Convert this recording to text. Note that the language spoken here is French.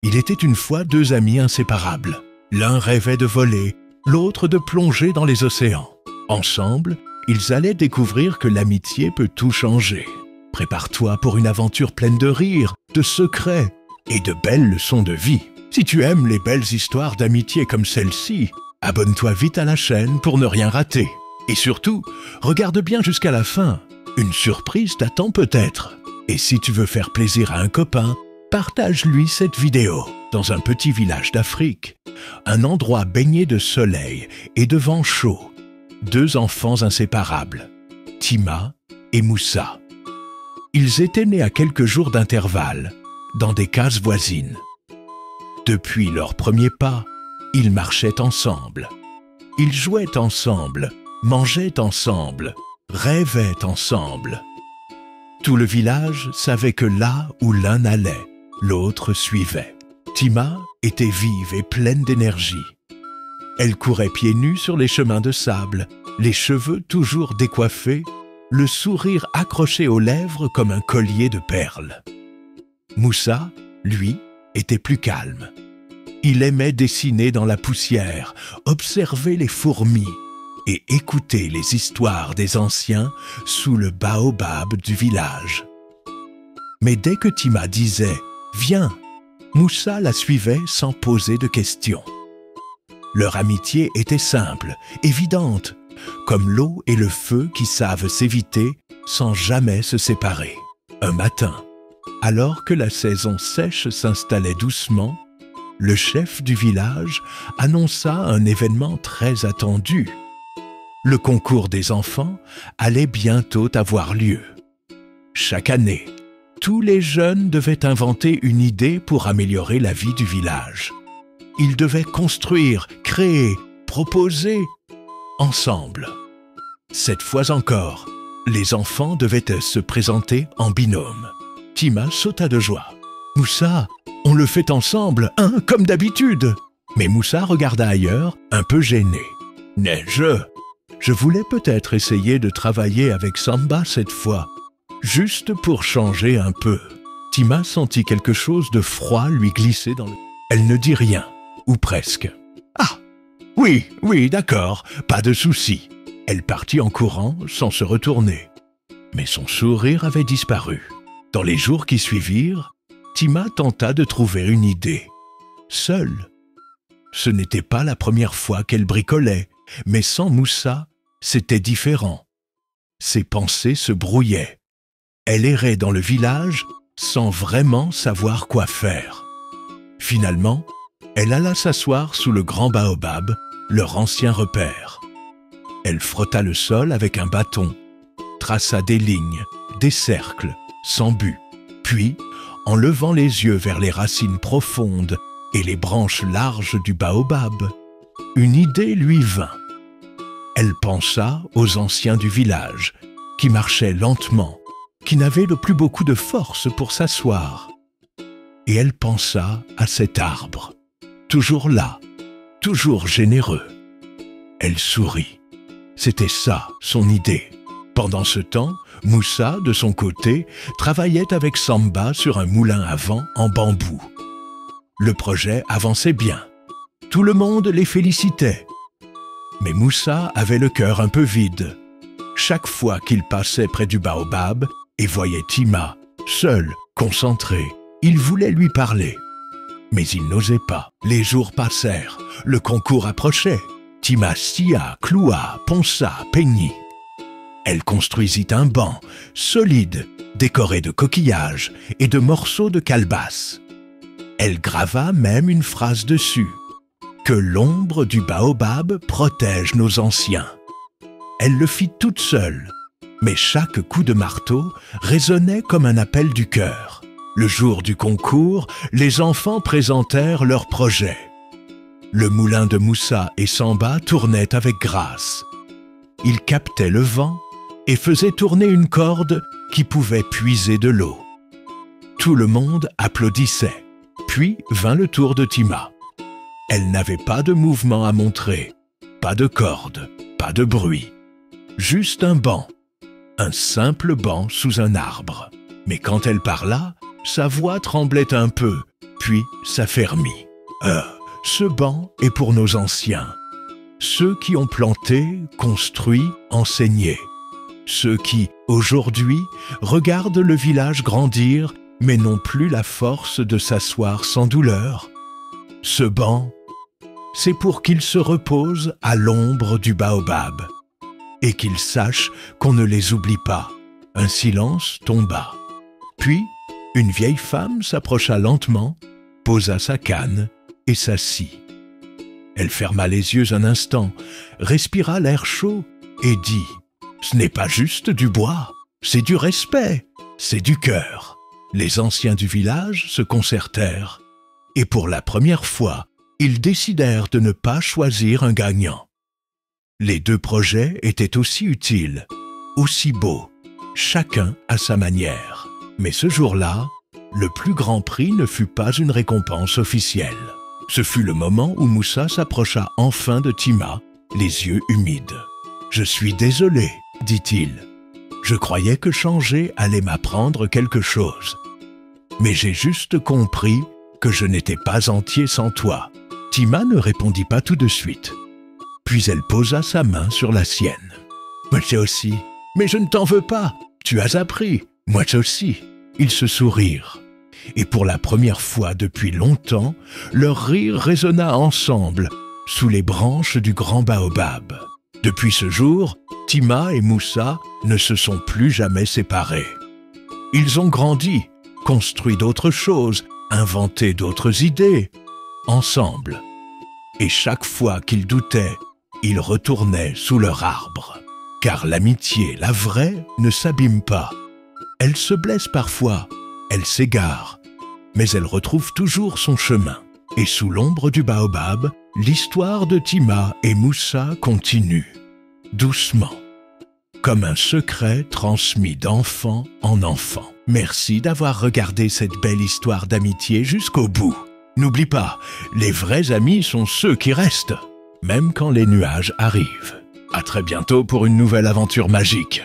Il était une fois deux amis inséparables. L'un rêvait de voler, l'autre de plonger dans les océans. Ensemble, ils allaient découvrir que l'amitié peut tout changer. Prépare-toi pour une aventure pleine de rires, de secrets et de belles leçons de vie. Si tu aimes les belles histoires d'amitié comme celle-ci, abonne-toi vite à la chaîne pour ne rien rater. Et surtout, regarde bien jusqu'à la fin. Une surprise t'attend peut-être. Et si tu veux faire plaisir à un copain, partage-lui cette vidéo. Dans un petit village d'Afrique, un endroit baigné de soleil et de vent chaud, deux enfants inséparables, Tima et Moussa. Ils étaient nés à quelques jours d'intervalle, dans des cases voisines. Depuis leurs premiers pas, ils marchaient ensemble. Ils jouaient ensemble, mangeaient ensemble, rêvaient ensemble. Tout le village savait que là où l'un allait, l'autre suivait. Tima était vive et pleine d'énergie. Elle courait pieds nus sur les chemins de sable, les cheveux toujours décoiffés, le sourire accroché aux lèvres comme un collier de perles. Moussa, lui, était plus calme. Il aimait dessiner dans la poussière, observer les fourmis et écouter les histoires des anciens sous le baobab du village. Mais dès que Tima disait « Viens », Moussa la suivait sans poser de questions. Leur amitié était simple, évidente, comme l'eau et le feu qui savent s'éviter sans jamais se séparer. Un matin, alors que la saison sèche s'installait doucement, le chef du village annonça un événement très attendu. Le concours des enfants allait bientôt avoir lieu. Chaque année, tous les jeunes devaient inventer une idée pour améliorer la vie du village. Ils devaient construire, créer, proposer, ensemble. Cette fois encore, les enfants devaient se présenter en binôme. Tima sauta de joie. « Moussa, on le fait ensemble, hein, comme d'habitude !» Mais Moussa regarda ailleurs, un peu gêné. « Mais je voulais peut-être essayer de travailler avec Samba cette fois, juste pour changer un peu. » Tima sentit quelque chose de froid lui glisser dans le... Elle ne dit rien, ou presque. « Ah, oui, d'accord, pas de souci. » Elle partit en courant sans se retourner. Mais son sourire avait disparu. Dans les jours qui suivirent, Tima tenta de trouver une idée. Seule. Ce n'était pas la première fois qu'elle bricolait, mais sans Moussa, c'était différent. Ses pensées se brouillaient. Elle errait dans le village sans vraiment savoir quoi faire. Finalement, elle alla s'asseoir sous le grand baobab, leur ancien repère. Elle frotta le sol avec un bâton, traça des lignes, des cercles, sans but. Puis, en levant les yeux vers les racines profondes et les branches larges du baobab, une idée lui vint. Elle pensa aux anciens du village, qui marchaient lentement, qui n'avaient plus beaucoup de force pour s'asseoir. Et elle pensa à cet arbre, toujours là, toujours généreux. Elle sourit. C'était ça, son idée. Pendant ce temps, Moussa, de son côté, travaillait avec Samba sur un moulin à vent en bambou. Le projet avançait bien. Tout le monde les félicitait. Mais Moussa avait le cœur un peu vide. Chaque fois qu'il passait près du baobab et voyait Tima, seule, concentrée, il voulait lui parler. Mais il n'osait pas. Les jours passèrent, le concours approchait. Tima scia, cloua, ponça, peignit. Elle construisit un banc, solide, décoré de coquillages et de morceaux de calebasse. Elle grava même une phrase dessus. « Que l'ombre du baobab protège nos anciens ». Elle le fit toute seule, mais chaque coup de marteau résonnait comme un appel du cœur. Le jour du concours, les enfants présentèrent leurs projets. Le moulin de Moussa et Samba tournait avec grâce. Il captait le vent et faisait tourner une corde qui pouvait puiser de l'eau. Tout le monde applaudissait. Puis vint le tour de Tima. Elle n'avait pas de mouvement à montrer, pas de corde, pas de bruit. Juste un banc, un simple banc sous un arbre. Mais quand elle parla, sa voix tremblait un peu, puis s'affermit. Ce banc est pour nos anciens, ceux qui ont planté, construit, enseigné, ceux qui, aujourd'hui, regardent le village grandir mais n'ont plus la force de s'asseoir sans douleur. Ce banc, c'est pour qu'ils se reposent à l'ombre du baobab et qu'ils sachent qu'on ne les oublie pas. Un silence tomba. Puis, une vieille femme s'approcha lentement, posa sa canne et s'assit. Elle ferma les yeux un instant, respira l'air chaud et dit « Ce n'est pas juste du bois, c'est du respect, c'est du cœur. » Les anciens du village se concertèrent et pour la première fois, ils décidèrent de ne pas choisir un gagnant. Les deux projets étaient aussi utiles, aussi beaux, chacun à sa manière. Mais ce jour-là, le plus grand prix ne fut pas une récompense officielle. Ce fut le moment où Moussa s'approcha enfin de Tima, les yeux humides. « Je suis désolé, dit-il. Je croyais que changer allait m'apprendre quelque chose. Mais j'ai juste compris que je n'étais pas entier sans toi. » Tima ne répondit pas tout de suite. Puis elle posa sa main sur la sienne. « Moi aussi, mais je ne t'en veux pas. Tu as appris. Moi aussi. » Ils se sourirent. Et pour la première fois depuis longtemps, leur rire résonna ensemble sous les branches du grand baobab. Depuis ce jour, Tima et Moussa ne se sont plus jamais séparés. Ils ont grandi, construit d'autres choses, inventé d'autres idées, ensemble. Et chaque fois qu'ils doutaient, ils retournaient sous leur arbre. Car l'amitié, la vraie, ne s'abîme pas. Elle se blesse parfois, elle s'égare, mais elle retrouve toujours son chemin. Et sous l'ombre du baobab, l'histoire de Tima et Moussa continue, doucement, comme un secret transmis d'enfant en enfant. Merci d'avoir regardé cette belle histoire d'amitié jusqu'au bout. N'oublie pas, les vrais amis sont ceux qui restent, même quand les nuages arrivent. À très bientôt pour une nouvelle aventure magique.